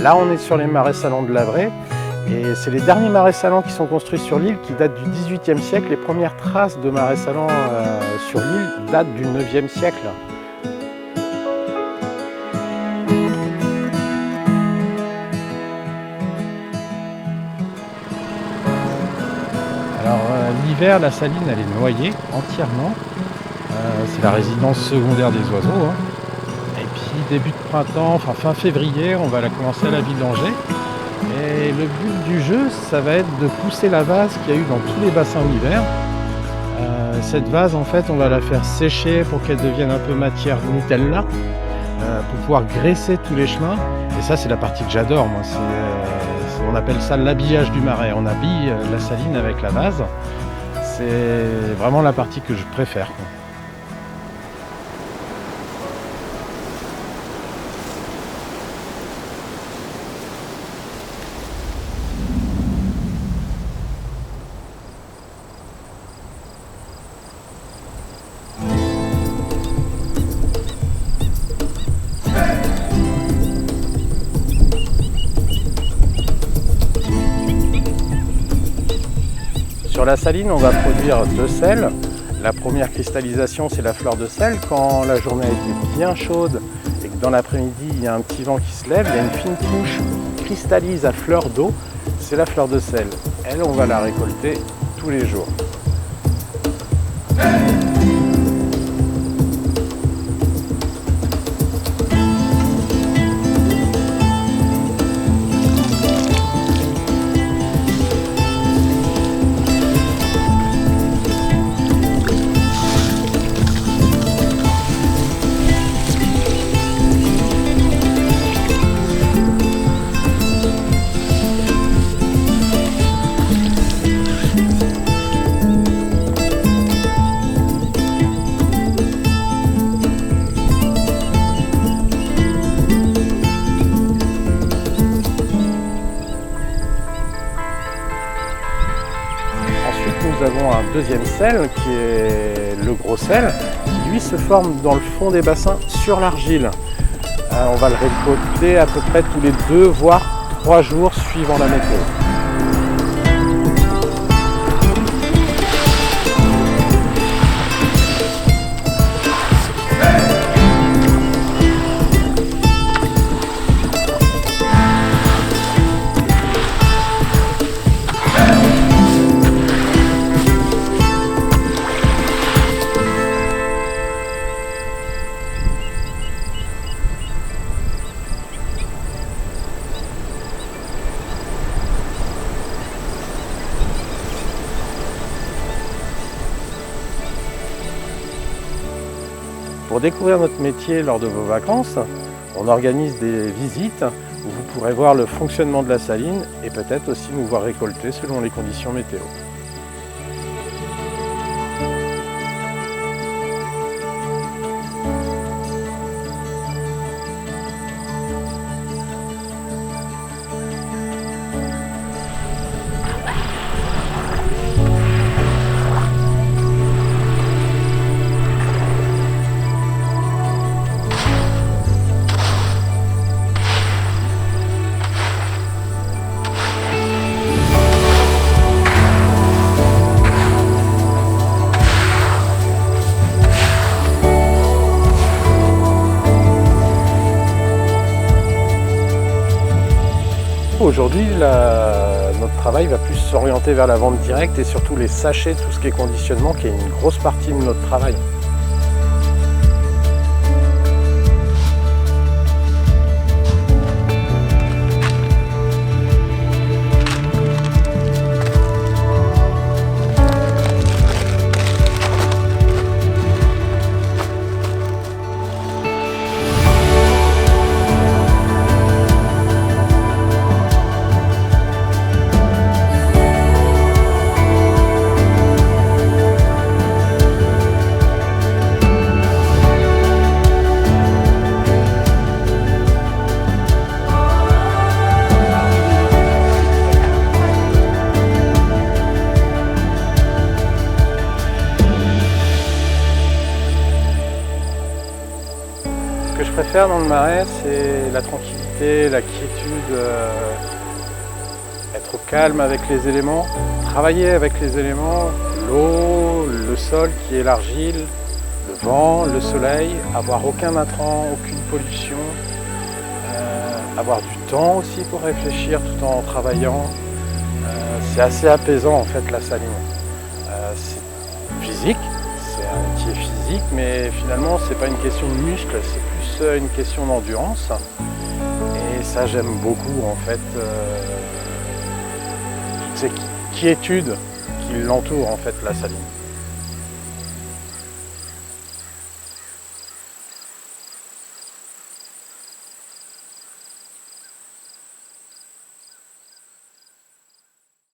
Là, on est sur les marais salants de Lavray. Et c'est les derniers marais salants qui sont construits sur l'île qui datent du XVIIIe siècle. Les premières traces de marais salants sur l'île datent du IXe siècle. Alors l'hiver, la saline, elle est noyée entièrement. C'est la résidence secondaire des oiseaux. Et puis début de printemps, enfin fin février, on va la commencer à la vidanger. Et le but du jeu, ça va être de pousser la vase qu'il y a eu dans tous les bassins l'hiver. Cette vase, en fait, on va la faire sécher pour qu'elle devienne un peu matière Nutella, pour pouvoir graisser tous les chemins. Et ça, c'est la partie que j'adore, moi. On appelle ça l'habillage du marais. On habille la saline avec la vase. C'est vraiment la partie que je préfère. Sur la saline, on va produire 2 sels. La première cristallisation, c'est la fleur de sel. Quand la journée a été bien chaude et que dans l'après-midi, il y a un petit vent qui se lève, il y a une fine couche qui cristallise à fleur d'eau. C'est la fleur de sel. Elle, on va la récolter tous les jours. Nous avons un deuxième sel qui est le gros sel, qui lui se forme dans le fond des bassins sur l'argile. On va le récolter à peu près tous les 2 voire 3 jours suivant la météo. Pour découvrir notre métier lors de vos vacances, on organise des visites où vous pourrez voir le fonctionnement de la saline et peut-être aussi nous voir récolter selon les conditions météo. Aujourd'hui, notre travail va plus s'orienter vers la vente directe et surtout les sachets, tout ce qui est conditionnement, qui est une grosse partie de notre travail. Ce que je préfère dans le marais, c'est la tranquillité sérénité, la quiétude, être au calme avec les éléments, travailler avec les éléments, l'eau, le sol qui est l'argile, le vent, le soleil, avoir aucun intrant, aucune pollution, avoir du temps aussi pour réfléchir tout en travaillant. C'est assez apaisant en fait la saline. C'est physique, c'est un métier physique, mais finalement c'est pas une question de muscle, c'est plus une question d'endurance. Et ça j'aime beaucoup en fait, toutes ces quiétudes qui l'entourent en fait la saline.